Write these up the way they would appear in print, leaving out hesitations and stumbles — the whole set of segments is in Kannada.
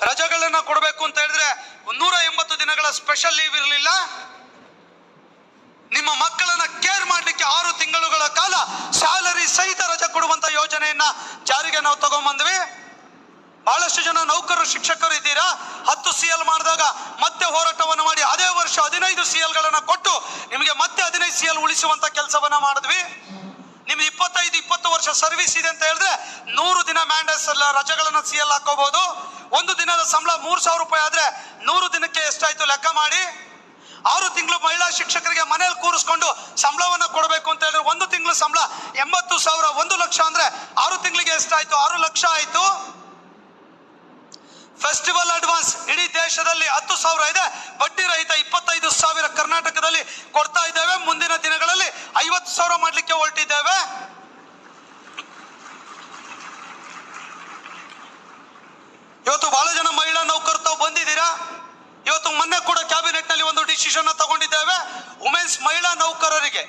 ರಜೆಗಳನ್ನ ಕೊಡಬೇಕು ಅಂತ ಹೇಳಿದ್ರೆ 180 ದಿನಗಳ ಸ್ಪೆಷಲ್ ಲೀವ್ ಇರಲಿಲ್ಲ. ನಿಮ್ಮ ಮಕ್ಕಳನ್ನ ಕೇರ್ ಮಾಡಲಿಕ್ಕೆ 6 ತಿಂಗಳುಗಳ ಕಾಲ ಸ್ಯಾಲರಿ ಸಹಿತ ರಜೆ ಕೊಡುವಂತ ಯೋಜನೆಯನ್ನ ಜಾರಿಗೆ ನಾವು ತಗೊಂಡ್ಬಂದ್ವಿ. ಬಹಳಷ್ಟು ಜನ ನೌಕರರು ಶಿಕ್ಷಕರು ಇದ್ದೀರಾ. 10 CL ಮಾಡಿದಾಗ ಮತ್ತೆ ಹೋರಾಟವನ್ನು ಮಾಡಿ ಅದೇ ವರ್ಷ 15 CL ಗಳನ್ನ ಕೊಟ್ಟು ನಿಮಗೆ ಮತ್ತೆ 15 CL ಉಳಿಸುವಂತ ಕೆಲಸವನ್ನ ಮಾಡಿದ್ವಿ. ನಿಮ್ಗೆ 25-20 ವರ್ಷ ಸರ್ವಿಸ್ ಇದೆ ಅಂತ ಹೇಳಿದ್ರೆ 100 ದಿನ ಮ್ಯಾಂಡೇಸ್ ರಜೆಗಳನ್ನ CL ಹಾಕೋಬಹುದು. ಒಂದು ದಿನದ ಸಂಬಳ 3,000 ರೂಪಾಯಿ ಆದ್ರೆ 100 ದಿನಕ್ಕೆ ಎಷ್ಟಾಯ್ತು ಲೆಕ್ಕ ಮಾಡಿ. 6 ತಿಂಗಳು ಮಹಿಳಾ ಶಿಕ್ಷಕರಿಗೆ ಮನೇಲಿ ಕೂರಿಸ್ಕೊಂಡು ಸಂಬಳವನ್ನ ಕೊಡಬೇಕು ಅಂತ ಹೇಳಿದ್ರೆ ಒಂದು ತಿಂಗಳು ಸಂಬಳ 80,000, 1 ಲಕ್ಷ ಅಂದ್ರೆ 6 ತಿಂಗಳಿಗೆ ಎಷ್ಟಾಯ್ತು? 6 ಲಕ್ಷ ಆಯ್ತು. ಫೆಸ್ಟಿವಲ್ ಅಡ್ವಾನ್ಸ್ ಇಡೀ ದೇಶದಲ್ಲಿ 10,000 ಇದೆ, ಬಡ್ಡಿ ರಹಿತ 25,000 ಕರ್ನಾಟಕದಲ್ಲಿ ಕೊಡ್ತಾ ಇದ್ದೇವೆ. ಮುಂದಿನ ದಿನಗಳಲ್ಲಿ 50,000 ಮಾಡ್ಲಿಕ್ಕೆ ಹೊರಟಿದ್ದೇವೆ. ಇವತ್ತು ಬಹಳ ಜನ ಮಹಿಳಾ ನೌಕರು ತಾವು ಬಂದಿದ್ದೀರಾ. ಇವತ್ತು ಮೊನ್ನೆ ಕೂಡ ಕ್ಯಾಬಿನೆಟ್ ನಲ್ಲಿ ಒಂದು ಡಿಸಿಷನ್ ತಗೊಂಡಿದ್ದೇವೆ. ವುಮೆನ್ಸ್ ಮಹಿಳಾ ನೌಕರರಿಗೆ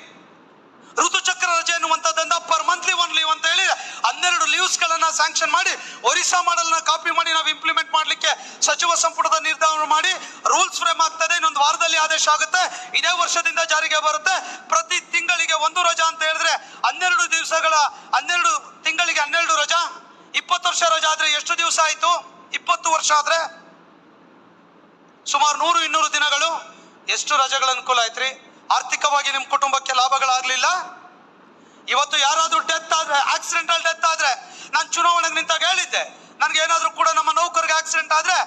ಋತುಚಕ್ರ ರಜೆ ಎನ್ನುವಂತದ್ದಿಂದ ಪರ್ ಮಂತ್ಲಿ 1 ಲೀವ್ ಅಂತ ಹೇಳಿ 12 ಲೀವ್ಸ್ ಗಳನ್ನ ಸ್ಯಾಂಕ್ಷನ್ ಮಾಡಿ ಒರಿಸ್ಸಾ ಮಾಡೆಲ್ ನ ಕಾಪಿ ಮಾಡಿ ನಾವು ಇಂಪ್ಲಿಮೆಂಟ್ ಮಾಡ್ಲಿಕ್ಕೆ ಸಚಿವ ಸಂಪುಟದ ನಿರ್ಧಾರ ಮಾಡಿ ರೂಲ್ಸ್ ಫ್ರೇಮ್ ಆಗ್ತದೆ. ಇನ್ನೊಂದು ವಾರದಲ್ಲಿ ಆದೇಶ ಆಗುತ್ತೆ. ಇದೇ ವರ್ಷದಿಂದ ಜಾರಿಗೆ ಬರುತ್ತೆ. ಪ್ರತಿ ತಿಂಗಳಿಗೆ 1 ರಜಾ ಅಂತ ಹೇಳಿದ್ರೆ 12 ದಿವಸಗಳ 12 ತಿಂಗಳಿಗೆ 12 ರಜಾ. 20 ವರ್ಷ ರಜಾ ಆದ್ರೆ ಎಷ್ಟು ದಿವಸ ಆಯ್ತು? 20 ವರ್ಷ ಆದ್ರೆ ಸುಮಾರು 100-200 ದಿನಗಳು. ಎಷ್ಟು ರಜೆಗಳ ಅನುಕೂಲ ಆಯ್ತ್ರಿ? ಆರ್ಥಿಕವಾಗಿ ನಿಮ್ ಕುಟುಂಬಕ್ಕೆ ಲಾಭಗಳಾಗ್ಲಿಲ್ಲ. ಇವತ್ತು ಯಾರಾದ್ರೂ ಡೆತ್ ಆದ್ರೆ, ಆಕ್ಸಿಡೆಂಟಲ್ ಡೆತ್ ಆದ್ರೆ, ನಾನು ಚುನಾವಣೆಗೆ ನಿಂತಾಗ ಹೇಳಿದ್ದೆ, ನನ್ಗೆ ಏನಾದ್ರೂ ಕೂಡ ನಮ್ಮ ನೌಕರಿಗೆ ಆಕ್ಸಿಡೆಂಟ್ ಆದ್ರೆ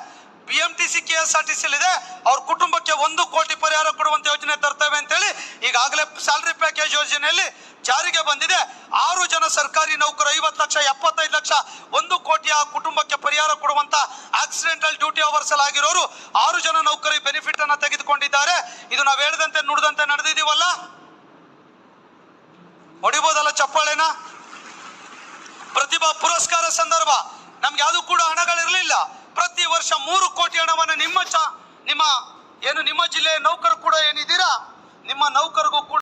BMTC KSRTC ಇದೆ, ಅವ್ರ ಕುಟುಂಬಕ್ಕೆ 1 ಕೋಟಿ ಪರಿಹಾರ ಕೊಡುವಂತ ಯೋಜನೆ ತರ್ತೇವೆ ಅಂತ ಹೇಳಿ ಈಗಾಗಲೇ ಸ್ಯಾಲರಿ ಪ್ಯಾಕೇಜ್ ಯೋಜನೆಯಲ್ಲಿ ಜಾರಿಗೆ ಬಂದಿದೆ. 6 ಜನ ಸರ್ಕಾರಿ ನೌಕರು 50 ಲಕ್ಷ 75 ಲಕ್ಷ 1 ಕೋಟಿ ಆ ಕುಟುಂಬಕ್ಕೆ ಪರಿಹಾರ ಕೊಡುವಂತ ಆಕ್ಸಿಡೆಂಟಲ್ ಡ್ಯೂಟಿ ಅವರ್ಸ್ ಆಗಿರೋರು 6 ಜನ ನೌಕರಿಗೆ ಬೆನಿಫಿಟ್ ಅನ್ನ ತೆಗೆದುಕೊಂಡಿದ್ದಾರೆ. ಇದು ನಾವು ಹೇಳಿದಂತೆ ನುಡಿದಂತೆ ನಡೆದಿದ್ದೀವಲ್ಲ, ಹೊಡಿಬೋದಲ್ಲ ಚಪ್ಪಾಳೆನ? ಪ್ರತಿಭಾ ಪುರಸ್ಕಾರ ಸಂದರ್ಭ ನಮ್ಗೆ ಯಾವ್ದು ಕೂಡ ಹಣಗಳಿರ್ಲಿಲ್ಲ. ಪ್ರತಿ ವರ್ಷ 3 ಕೋಟಿ ಹಣವನ್ನು ನಿಮ್ಮ ಜಿಲ್ಲೆಯ ನೌಕರು ಕೂಡ ಏನಿದ್ದೀರಾ ನಿಮ್ಮ ನೌಕರಿಗೂ ಕೂಡ